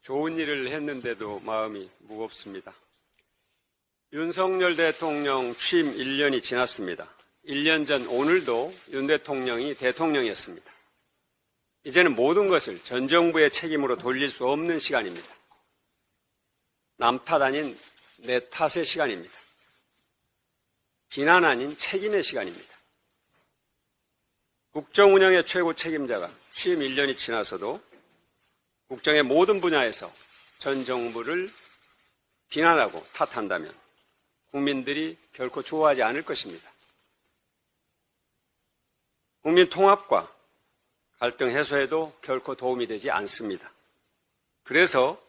좋은 일을 했는데도 마음이 무겁습니다. 윤석열 대통령 취임 1년이 지났습니다. 1년 전 오늘도 윤 대통령이 대통령이었습니다. 이제는 모든 것을 전 정부의 책임으로 돌릴 수 없는 시간입니다. 남 탓 아닌 내 탓의 시간입니다. 비난 아닌 책임의 시간입니다. 국정 운영의 최고 책임자가 취임 1년이 지나서도 국정의 모든 분야에서 전 정부를 비난하고 탓한다면 국민들이 결코 좋아하지 않을 것입니다. 국민 통합과 갈등 해소에도 결코 도움이 되지 않습니다. 그래서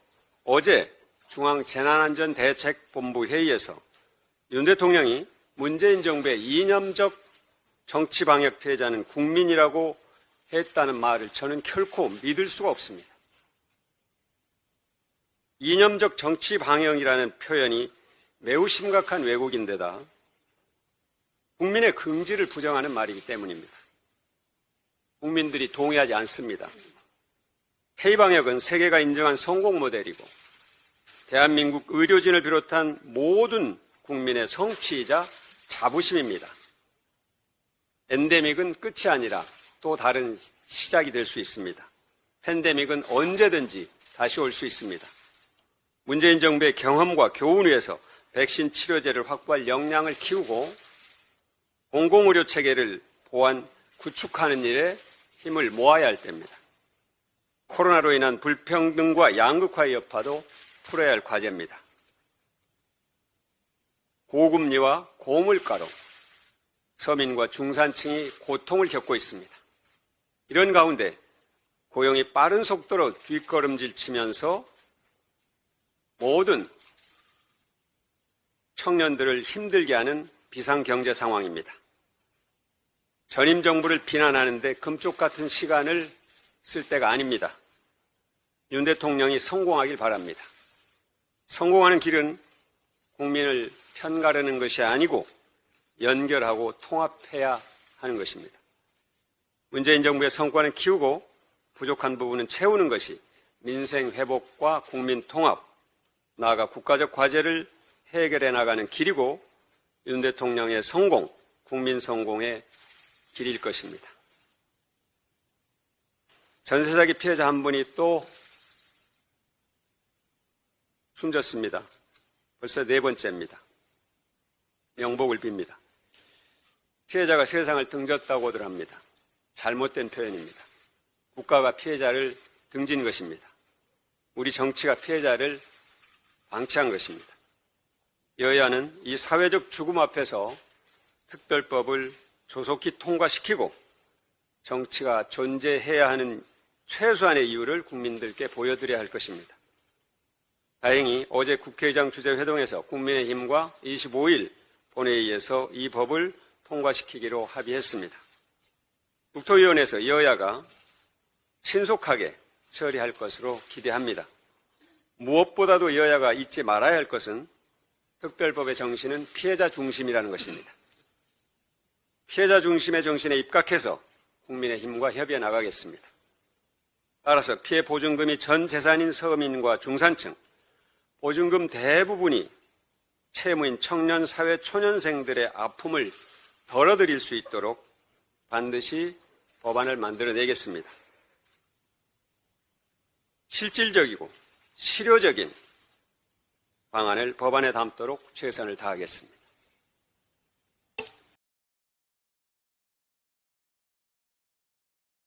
어제 중앙재난안전대책본부 회의에서 윤 대통령이 문재인 정부의 이념적 정치방역 피해자는 국민이라고 했다는 말을 저는 결코 믿을 수가 없습니다. 이념적 정치방역이라는 표현이 매우 심각한 왜곡인데다 국민의 긍지를 부정하는 말이기 때문입니다. 국민들이 동의하지 않습니다. K방역은 세계가 인정한 성공 모델이고 대한민국 의료진을 비롯한 모든 국민의 성취이자 자부심입니다. 엔데믹은 끝이 아니라 또 다른 시작이 될 수 있습니다. 팬데믹은 언제든지 다시 올 수 있습니다. 문재인 정부의 경험과 교훈 위에서 백신 치료제를 확보할 역량을 키우고 공공의료 체계를 보완, 구축하는 일에 힘을 모아야 할 때입니다. 코로나로 인한 불평등과 양극화의 여파도 풀어야 할 과제입니다. 고금리와 고물가로 서민과 중산층이 고통을 겪고 있습니다. 이런 가운데 고용이 빠른 속도로 뒷걸음질 치면서 모든 청년들을 힘들게 하는 비상경제 상황입니다. 전임 정부를 비난하는데 금쪽 같은 시간을 쓸 때가 아닙니다. 윤 대통령이 성공하길 바랍니다. 성공하는 길은 국민을 편가르는 것이 아니고 연결하고 통합해야 하는 것입니다. 문재인 정부의 성과는 키우고 부족한 부분은 채우는 것이 민생 회복과 국민 통합, 나아가 국가적 과제를 해결해 나가는 길이고 윤 대통령의 성공, 국민 성공의 길일 것입니다. 전세 사기 피해자 한 분이 또 숨졌습니다. 벌써 4번째입니다. 명복을 빕니다. 피해자가 세상을 등졌다고들 합니다. 잘못된 표현입니다. 국가가 피해자를 등진 것입니다. 우리 정치가 피해자를 방치한 것입니다. 여야는 이 사회적 죽음 앞에서 특별법을 조속히 통과시키고 정치가 존재해야 하는 최소한의 이유를 국민들께 보여드려야 할 것입니다. 다행히 어제 국회의장 주재 회동에서 국민의힘과 25일 본회의에서 이 법을 통과시키기로 합의했습니다. 국토위원회에서 여야가 신속하게 처리할 것으로 기대합니다. 무엇보다도 여야가 잊지 말아야 할 것은 특별법의 정신은 피해자 중심이라는 것입니다. 피해자 중심의 정신에 입각해서 국민의힘과 협의해 나가겠습니다. 따라서 피해 보증금이 전 재산인 서민과 중산층, 보증금 대부분이 채무인 청년 사회 초년생들의 아픔을 덜어드릴 수 있도록 반드시 법안을 만들어내겠습니다. 실질적이고 실효적인 방안을 법안에 담도록 최선을 다하겠습니다.